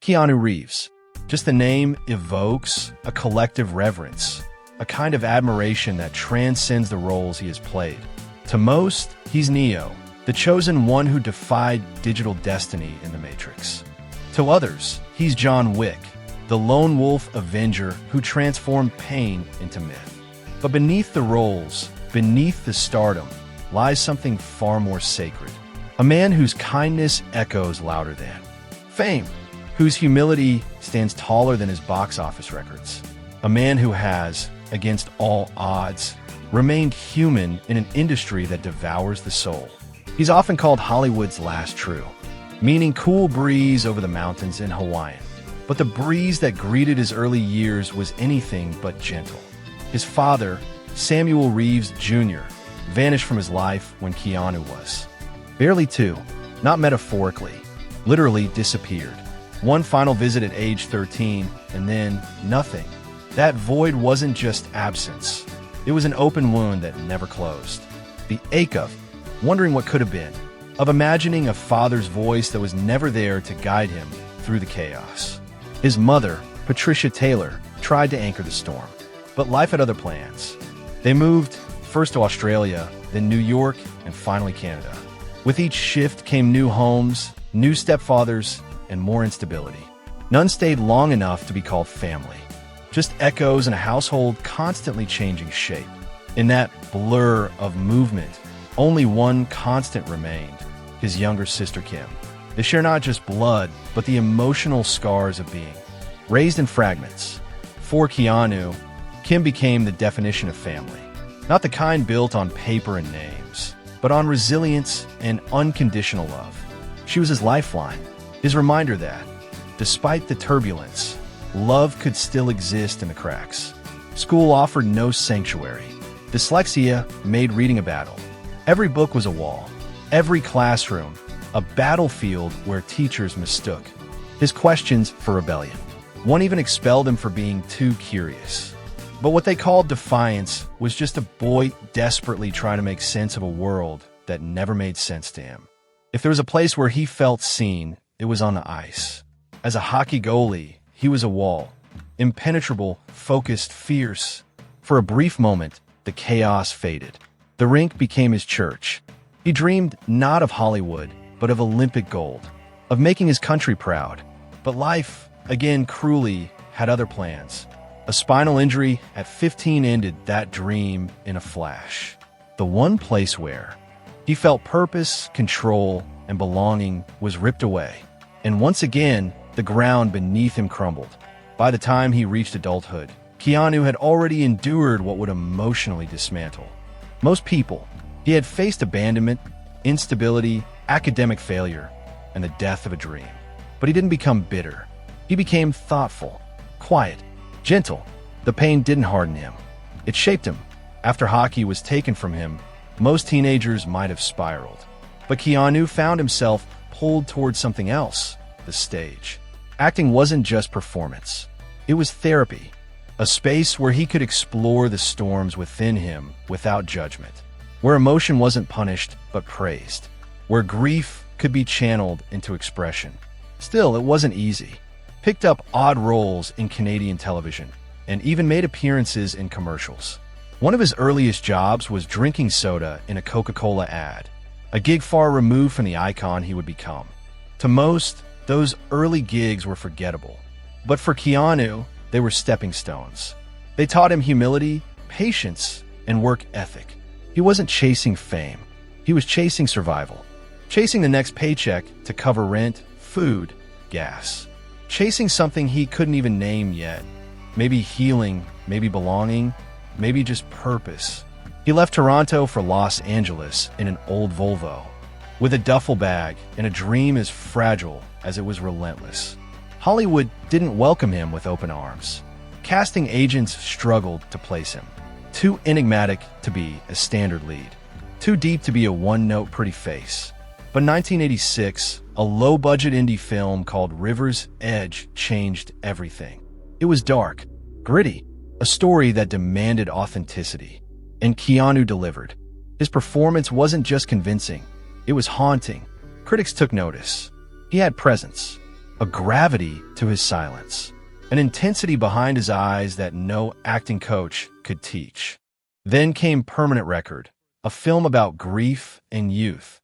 Keanu Reeves. Just the name evokes a collective reverence, a kind of admiration that transcends the roles he has played. To most, he's Neo, the chosen one who defied digital destiny in the Matrix. To others, he's John Wick, the lone wolf avenger who transformed pain into myth. But beneath the roles, beneath the stardom, lies something far more sacred. A man whose kindness echoes louder than fame, whose humility stands taller than his box office records. A man who has, against all odds, remained human in an industry that devours the soul. He's often called Hollywood's last true, meaning cool breeze over the mountains in Hawaiian. But the breeze that greeted his early years was anything but gentle. His father, Samuel Reeves Jr., vanished from his life when Keanu was barely 2, not metaphorically, literally disappeared. One final visit at age 13, and then nothing. That void wasn't just absence. It was an open wound that never closed. The ache of wondering what could have been, of imagining a father's voice that was never there to guide him through the chaos. His mother, Patricia Taylor, tried to anchor the storm, but life had other plans. They moved first to Australia, then New York, and finally Canada. With each shift came new homes, new stepfathers, and more instability. None stayed long enough to be called family. Just echoes in a household constantly changing shape. In that blur of movement, only one constant remained, his younger sister Kim. They share not just blood, but the emotional scars of being raised in fragments. For Keanu, Kim became the definition of family. Not the kind built on paper and names, but on resilience and unconditional love. She was his lifeline, his reminder that, despite the turbulence, love could still exist in the cracks. School offered no sanctuary. Dyslexia made reading a battle. Every book was a wall. Every classroom, a battlefield where teachers mistook his questions for rebellion. One even expelled him for being too curious. But what they called defiance was just a boy desperately trying to make sense of a world that never made sense to him. If there was a place where he felt seen, it was on the ice. As a hockey goalie, he was a wall. Impenetrable, focused, fierce. For a brief moment, the chaos faded. The rink became his church. He dreamed not of Hollywood, but of Olympic gold, of making his country proud. But life, again cruelly, had other plans. A spinal injury at 15 ended that dream in a flash. The one place where he felt purpose, control, and belonging was ripped away. And once again, the ground beneath him crumbled. By the time he reached adulthood, Keanu had already endured what would emotionally dismantle most people. He had faced abandonment, instability, academic failure, and the death of a dream. But he didn't become bitter. He became thoughtful, quiet, gentle. The pain didn't harden him. It shaped him. After hockey was taken from him, most teenagers might have spiraled. But Keanu found himself pulled towards something else, the stage. Acting wasn't just performance. It was therapy, a space where he could explore the storms within him without judgment, where emotion wasn't punished but praised, where grief could be channeled into expression. Still, it wasn't easy. Picked up odd roles in Canadian television, and even made appearances in commercials. One of his earliest jobs was drinking soda in a Coca-Cola ad, a gig far removed from the icon he would become. To most, those early gigs were forgettable. But for Keanu, they were stepping stones. They taught him humility, patience, and work ethic. He wasn't chasing fame. He was chasing survival. Chasing the next paycheck to cover rent, food, gas. Chasing something he couldn't even name yet. Maybe healing, maybe belonging, maybe just purpose. He left Toronto for Los Angeles in an old Volvo, with a duffel bag and a dream as fragile as it was relentless. Hollywood didn't welcome him with open arms. Casting agents struggled to place him. Too enigmatic to be a standard lead. Too deep to be a one-note pretty face. But in 1986, a low-budget indie film called River's Edge changed everything. It was dark, gritty, a story that demanded authenticity. And Keanu delivered. His performance wasn't just convincing, it was haunting. Critics took notice. He had presence. a gravity to his silence, an intensity behind his eyes that no acting coach could teach. Then came Permanent Record, a film about grief and youth,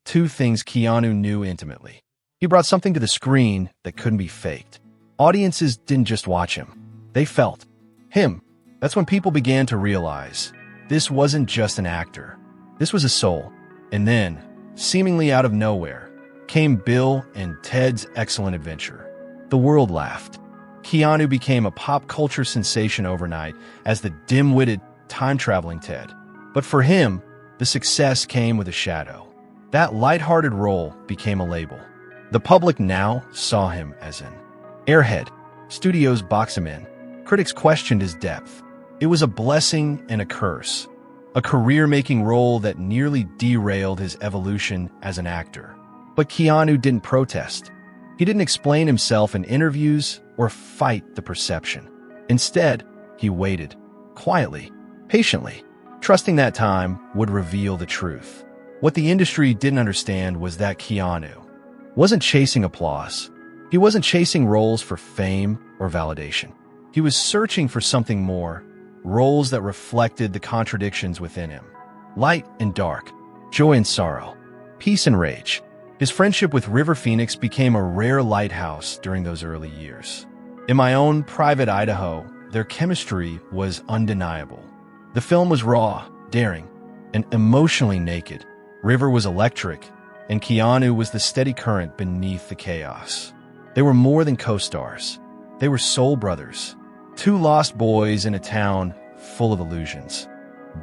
two things Keanu knew intimately. He brought something to the screen that couldn't be faked. Audiences didn't just watch him, they felt him. That's when people began to realize this wasn't just an actor, this was a soul. And then, seemingly out of nowhere, came Bill and Ted's Excellent Adventure. The world laughed. Keanu became a pop culture sensation overnight as the dim-witted, time-traveling Ted. But for him, the success came with a shadow. That lighthearted role became a label. The public now saw him as an airhead. Studios boxed him in. Critics questioned his depth. It was a blessing and a curse, a career-making role that nearly derailed his evolution as an actor. But Keanu didn't protest. He didn't explain himself in interviews or fight the perception. Instead, he waited, quietly, patiently, trusting that time would reveal the truth. What the industry didn't understand was that Keanu wasn't chasing applause. He wasn't chasing roles for fame or validation. He was searching for something more, roles that reflected the contradictions within him. Light and dark, joy and sorrow, peace and rage. His friendship with River Phoenix became a rare lighthouse during those early years. In my own private Idaho, their chemistry was undeniable. The film was raw, daring, and emotionally naked. River was electric, and Keanu was the steady current beneath the chaos. They were more than co-stars. They were soul brothers, two lost boys in a town full of illusions,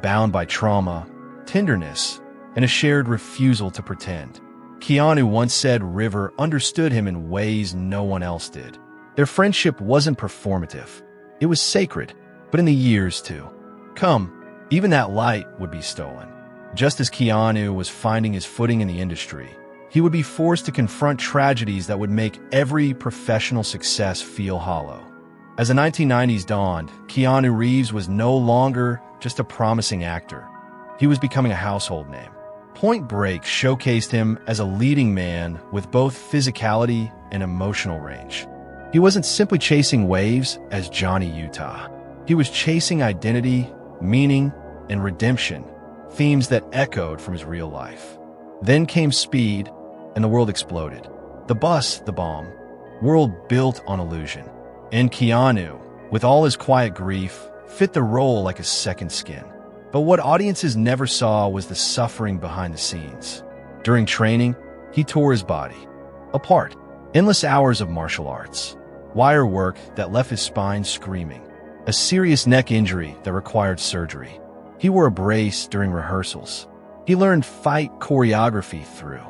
bound by trauma, tenderness, and a shared refusal to pretend. Keanu once said River understood him in ways no one else did. Their friendship wasn't performative. It was sacred, but in the years to come, even that light would be stolen. Just as Keanu was finding his footing in the industry, he would be forced to confront tragedies that would make every professional success feel hollow. As the 1990s dawned, Keanu Reeves was no longer just a promising actor. He was becoming a household name. Point Break showcased him as a leading man with both physicality and emotional range. He wasn't simply chasing waves as Johnny Utah. He was chasing identity, meaning, and redemption, themes that echoed from his real life. Then came Speed, and the world exploded. The bus, the bomb, world built on illusion. And Keanu, with all his quiet grief, fit the role like a second skin. But what audiences never saw was the suffering behind the scenes. During training, he tore his body apart. Endless hours of martial arts, wire work that left his spine screaming, a serious neck injury that required surgery. He wore a brace during rehearsals. He learned fight choreography through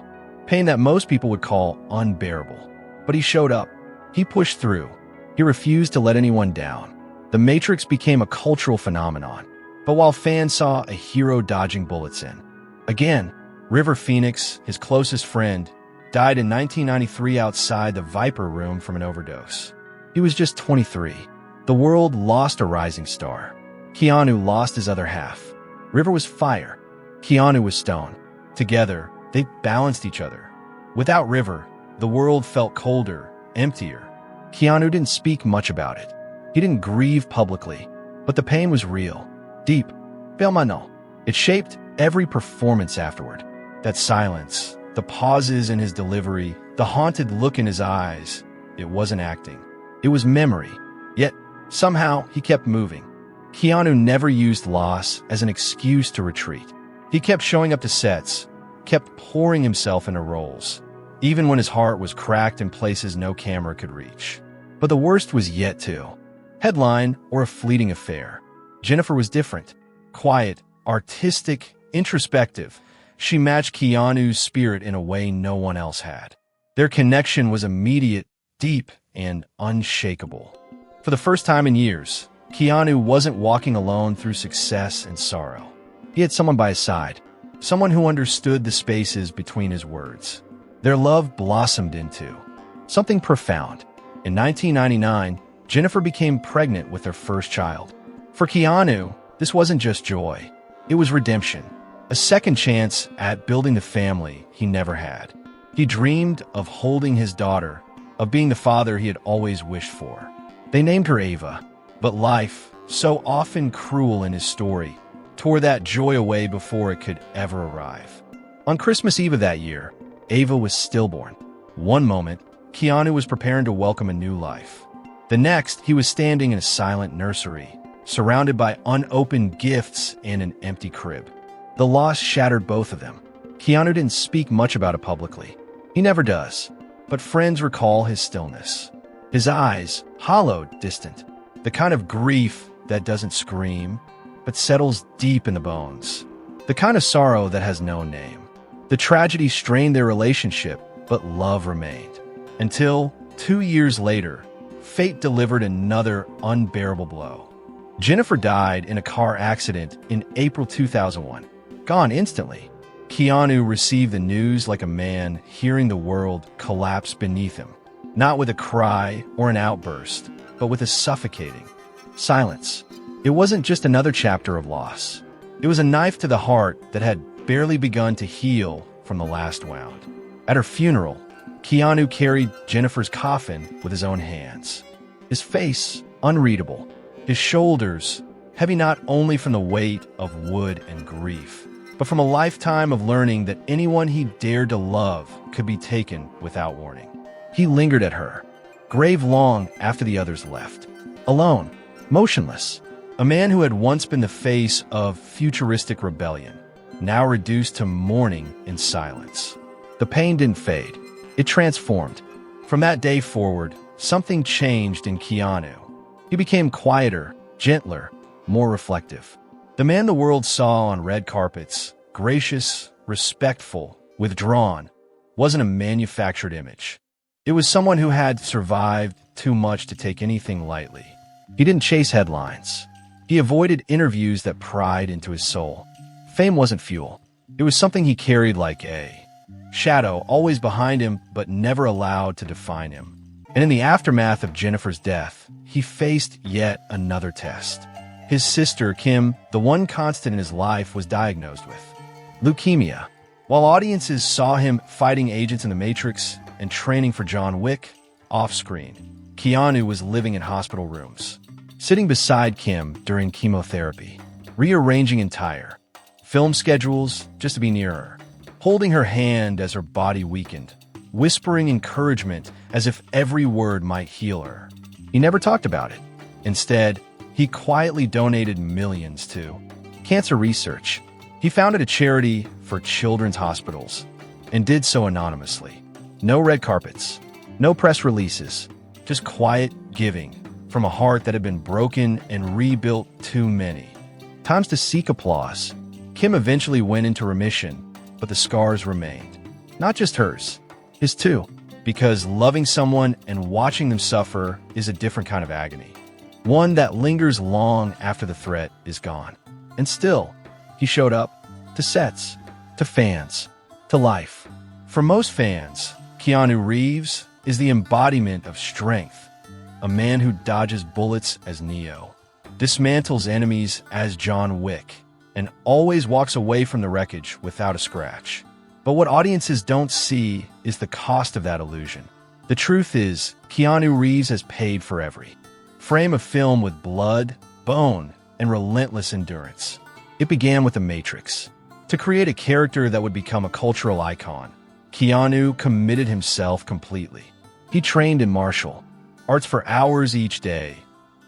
pain that most people would call unbearable. But he showed up. He pushed through. He refused to let anyone down. The Matrix became a cultural phenomenon. But while fans saw a hero dodging bullets in, again, River Phoenix, his closest friend, died in 1993 outside the Viper Room from an overdose. He was just 23. The world lost a rising star. Keanu lost his other half. River was fire. Keanu was stone. Together, they balanced each other. Without River, the world felt colder, emptier. Keanu didn't speak much about it. He didn't grieve publicly, but the pain was real, deep, permanent. It shaped every performance afterward. That silence, the pauses in his delivery, the haunted look in his eyes, it wasn't acting. It was memory. Yet, somehow, he kept moving. Keanu never used loss as an excuse to retreat. He kept showing up to sets, kept pouring himself into roles, even when his heart was cracked in places no camera could reach. But the worst was yet to. Headline or a fleeting affair. Jennifer was different. Quiet, artistic, introspective. She matched Keanu's spirit in a way no one else had. Their connection was immediate, deep, and unshakable. For the first time in years, Keanu wasn't walking alone through success and sorrow. He had someone by his side, someone who understood the spaces between his words. Their love blossomed into something profound. In 1999, Jennifer became pregnant with their first child. For Keanu, this wasn't just joy. It was redemption, a second chance at building the family he never had. He dreamed of holding his daughter, of being the father he had always wished for. They named her Ava, but life, so often cruel in his story, tore that joy away before it could ever arrive. On Christmas Eve of that year, Ava was stillborn. One moment, Keanu was preparing to welcome a new life. The next, he was standing in a silent nursery, surrounded by unopened gifts and an empty crib. The loss shattered both of them. Keanu didn't speak much about it publicly. He never does. But friends recall his stillness. His eyes, hollowed, distant. The kind of grief that doesn't scream, but settles deep in the bones. The kind of sorrow that has no name. The tragedy strained their relationship, but love remained. Until, 2 years later, fate delivered another unbearable blow. Jennifer died in a car accident in April 2001. Gone instantly. Keanu received the news like a man hearing the world collapse beneath him. Not with a cry or an outburst, but with a suffocating silence. It wasn't just another chapter of loss. It was a knife to the heart that had barely begun to heal from the last wound. At her funeral, Keanu carried Jennifer's coffin with his own hands. His face unreadable, his shoulders heavy not only from the weight of wood and grief, but from a lifetime of learning that anyone he dared to love could be taken without warning. He lingered at her grave long after the others left. Alone, motionless, a man who had once been the face of futuristic rebellion, now reduced to mourning in silence. The pain didn't fade. It transformed. From that day forward, something changed in Keanu. He became quieter, gentler, more reflective. The man the world saw on red carpets, gracious, respectful, withdrawn, wasn't a manufactured image. It was someone who had survived too much to take anything lightly. He didn't chase headlines. He avoided interviews that pried into his soul. Fame wasn't fuel. It was something he carried like a shadow, always behind him, but never allowed to define him. And in the aftermath of Jennifer's death, he faced yet another test. His sister, Kim, the one constant in his life, was diagnosed with leukemia. While audiences saw him fighting agents in the Matrix and training for John Wick, off-screen, Keanu was living in hospital rooms, sitting beside Kim during chemotherapy, rearranging entire film schedules just to be near her, holding her hand as her body weakened, whispering encouragement as if every word might heal her. He never talked about it. Instead, he quietly donated millions to cancer research. He founded a charity for children's hospitals and did so anonymously. No red carpets, no press releases, just quiet giving from a heart that had been broken and rebuilt too many times to seek applause. Kim eventually went into remission, but the scars remained. Not just hers, his too, because loving someone and watching them suffer is a different kind of agony. One that lingers long after the threat is gone. And still, he showed up to sets, to fans, to life. For most fans, Keanu Reeves is the embodiment of strength, a man who dodges bullets as Neo, dismantles enemies as John Wick, and always walks away from the wreckage without a scratch. But what audiences don't see is the cost of that illusion. The truth is, Keanu Reeves has paid for every frame of film with blood, bone, and relentless endurance. It began with The Matrix. To create a character that would become a cultural icon, Keanu committed himself completely. He trained in martial arts for hours each day,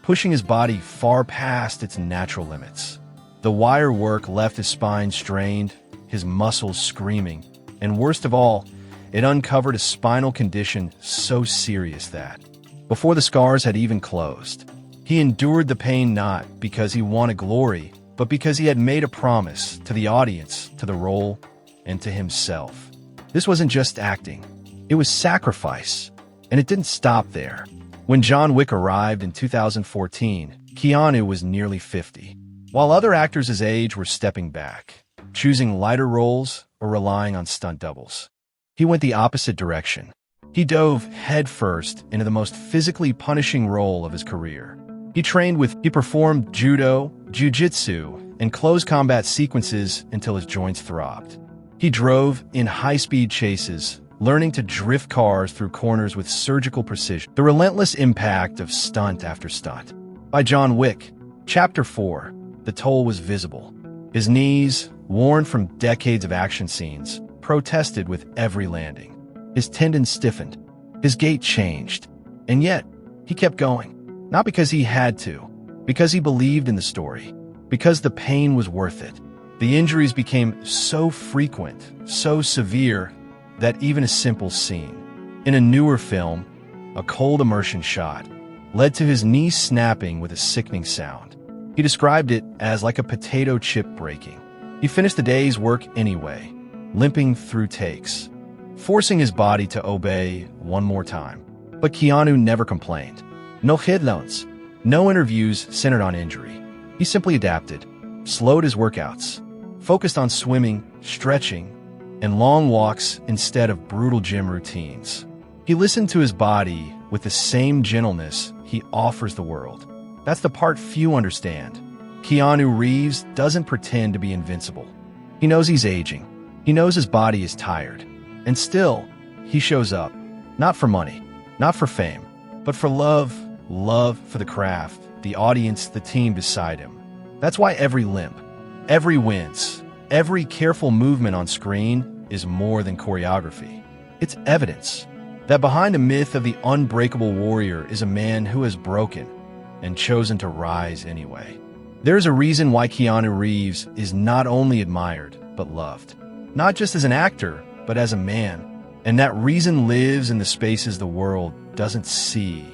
pushing his body far past its natural limits. The wire work left his spine strained, his muscles screaming, and worst of all, it uncovered a spinal condition so serious that, before the scars had even closed, he endured the pain not because he wanted glory, but because he had made a promise to the audience, to the role, and to himself. This wasn't just acting. It was sacrifice. And it didn't stop there. When John Wick arrived in 2014, Keanu was nearly 50, while other actors his age were stepping back, choosing lighter roles or relying on stunt doubles. He went the opposite direction. He dove headfirst into the most physically punishing role of his career. He performed judo, jiu-jitsu, and close combat sequences until his joints throbbed. He drove in high-speed chases, learning to drift cars through corners with surgical precision. The relentless impact of stunt after stunt. By John Wick, Chapter 4, the toll was visible. His knees, worn from decades of action scenes, protested with every landing. His tendons stiffened. His gait changed. And yet, he kept going. Not because he had to, because he believed in the story, because the pain was worth it. The injuries became so frequent, so severe, that even a simple scene in a newer film, a cold immersion shot, led to his knee snapping with a sickening sound. He described it as like a potato chip breaking. He finished the day's work anyway, limping through takes, forcing his body to obey one more time. But Keanu never complained. No headlines, no interviews centered on injury. He simply adapted, slowed his workouts, focused on swimming, stretching, and long walks instead of brutal gym routines. He listened to his body with the same gentleness he offers the world. That's the part few understand. Keanu Reeves doesn't pretend to be invincible. He knows he's aging. He knows his body is tired. And still, he shows up. Not for money, not for fame, but for love for the craft, the audience, the team beside him. That's why every limp, every wince, every careful movement on screen is more than choreography. It's evidence that behind the myth of the unbreakable warrior is a man who has broken and chosen to rise anyway. There's a reason why Keanu Reeves is not only admired, but loved. Not just as an actor, but as a man. And that reason lives in the spaces the world doesn't see,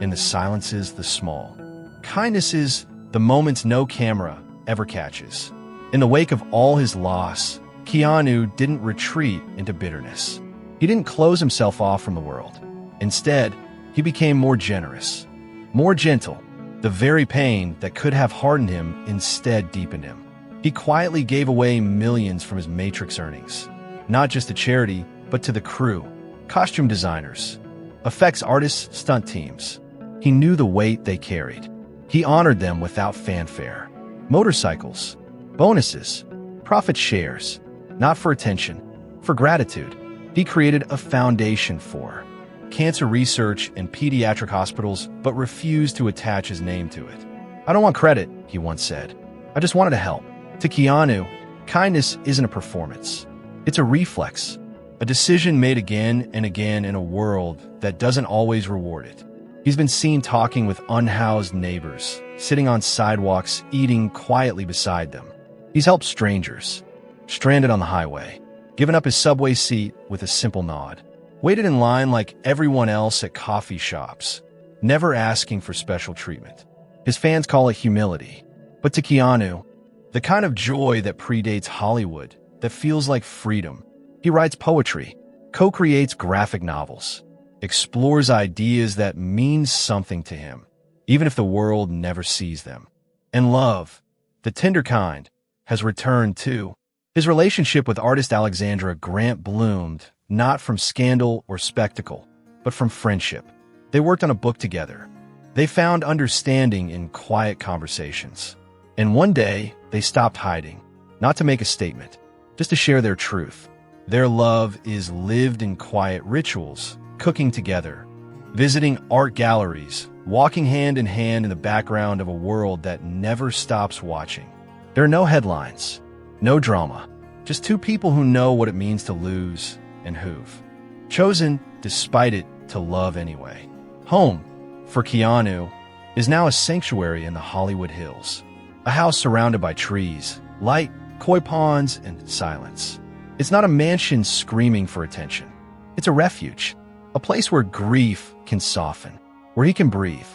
in the silences, the small. Kindness is the moments no camera ever catches. In the wake of all his loss, Keanu didn't retreat into bitterness. He didn't close himself off from the world. Instead, he became more generous, more gentle. The very pain that could have hardened him instead deepened him. He quietly gave away millions from his Matrix earnings, not just to charity, but to the crew, costume designers, effects artists, stunt teams. He knew the weight they carried. He honored them without fanfare. Motorcycles, bonuses, profit shares, not for attention, for gratitude. He created a foundation for cancer research and pediatric hospitals, but refused to attach his name to it. "I don't want credit," he once said. "I just wanted to help." To Keanu, kindness isn't a performance. It's a reflex, a decision made again and again in a world that doesn't always reward it. He's been seen talking with unhoused neighbors, sitting on sidewalks, eating quietly beside them. He's helped strangers, stranded on the highway, given up his subway seat with a simple nod, waited in line like everyone else at coffee shops, never asking for special treatment. His fans call it humility. But to Keanu, the kind of joy that predates Hollywood, that feels like freedom. He writes poetry, co-creates graphic novels, explores ideas that mean something to him, even if the world never sees them. And love, the tender kind, has returned too. His relationship with artist Alexandra Grant bloomed not from scandal or spectacle, but from friendship. They worked on a book together. They found understanding in quiet conversations. And one day, they stopped hiding, not to make a statement, just to share their truth. Their love is lived in quiet rituals, cooking together, visiting art galleries, walking hand in hand in the background of a world that never stops watching. There are no headlines, no drama, just two people who know what it means to lose and who've chosen, despite it, to love anyway. Home, for Keanu, is now a sanctuary in the Hollywood Hills, a house surrounded by trees, light, koi ponds, and silence. It's not a mansion screaming for attention. It's a refuge, a place where grief can soften, where he can breathe,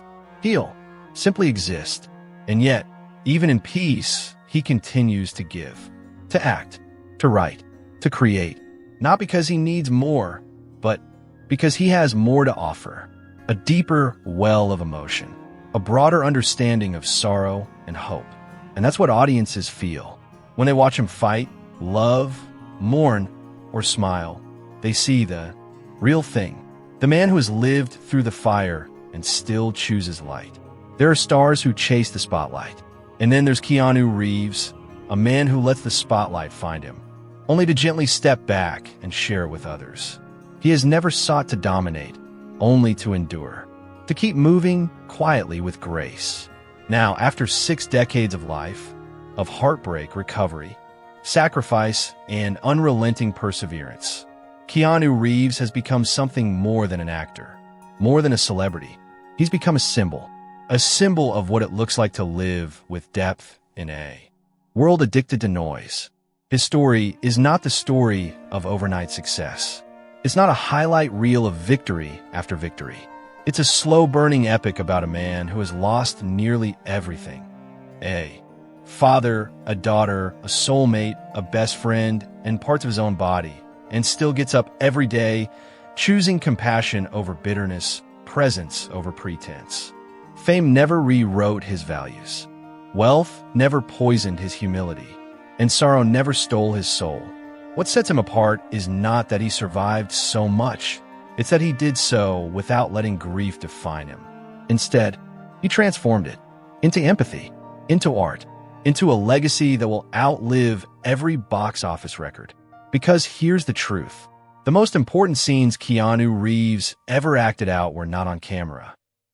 heal, simply exist. And yet, even in peace, he continues to give, to act, to write, to create, not because he needs more, but because he has more to offer, a deeper well of emotion, a broader understanding of sorrow and hope. And that's what audiences feel. When they watch him fight, love, mourn, or smile, they see the real thing, the man who has lived through the fire and still chooses light. There are stars who chase the spotlight. And then there's Keanu Reeves, a man who lets the spotlight find him, only to gently step back and share it with others. He has never sought to dominate, only to endure, to keep moving quietly with grace. Now, after 6 decades of life, of heartbreak, recovery, sacrifice, and unrelenting perseverance, Keanu Reeves has become something more than an actor, more than a celebrity. He's become a symbol of what it looks like to live with depth in a world addicted to noise. His story is not the story of overnight success. It's not a highlight reel of victory after victory. It's a slow-burning epic about a man who has lost nearly everything. A father, a daughter, a soulmate, a best friend, and parts of his own body, and still gets up every day, choosing compassion over bitterness, presence over pretense. Fame never rewrote his values. Wealth never poisoned his humility, and sorrow never stole his soul. What sets him apart is not that he survived so much. It's that he did so without letting grief define him. Instead, he transformed it into empathy, into art, into a legacy that will outlive every box office record. Because here's the truth. The most important scenes Keanu Reeves ever acted out were not on camera.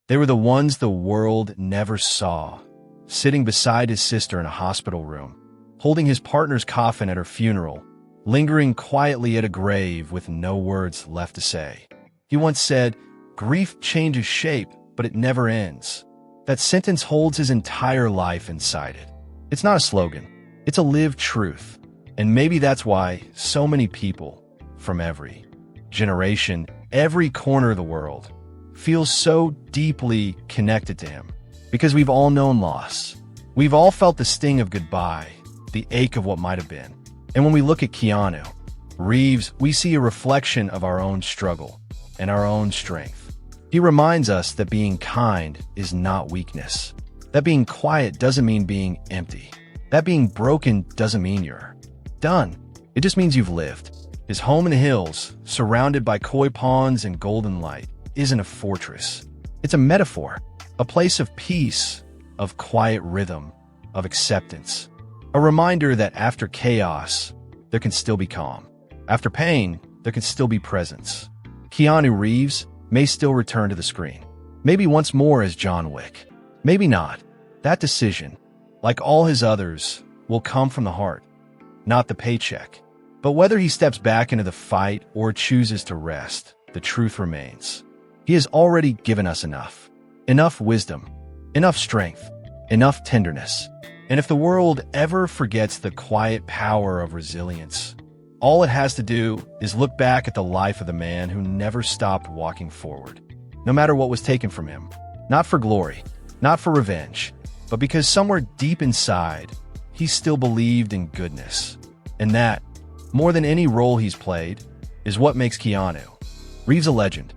They were the ones the world never saw. Sitting beside his sister in a hospital room, holding his partner's coffin at her funeral, lingering quietly at a grave with no words left to say. He once said, "Grief changes shape, but it never ends." That sentence holds his entire life inside it. It's not a slogan. It's a lived truth. And maybe that's why so many people, from every generation, every corner of the world, feel so deeply connected to him. Because we've all known loss. We've all felt the sting of goodbye, the ache of what might have been. And when we look at Keanu Reeves, we see a reflection of our own struggle and our own strength. He reminds us that being kind is not weakness. That being quiet doesn't mean being empty. That being broken doesn't mean you're done. It just means you've lived. His home in the hills, surrounded by koi ponds and golden light, isn't a fortress. It's a metaphor, a place of peace, of quiet rhythm, of acceptance. A reminder that after chaos, there can still be calm. After pain, there can still be presence. Keanu Reeves may still return to the screen. Maybe once more as John Wick. Maybe not. That decision, like all his others, will come from the heart, not the paycheck. But whether he steps back into the fight or chooses to rest, the truth remains. He has already given us enough. Enough wisdom, enough strength, enough tenderness. And if the world ever forgets the quiet power of resilience, all it has to do is look back at the life of the man who never stopped walking forward, no matter what was taken from him. Not for glory, not for revenge, but because somewhere deep inside, he still believed in goodness. And that, more than any role he's played, is what makes Keanu Reeves a legend.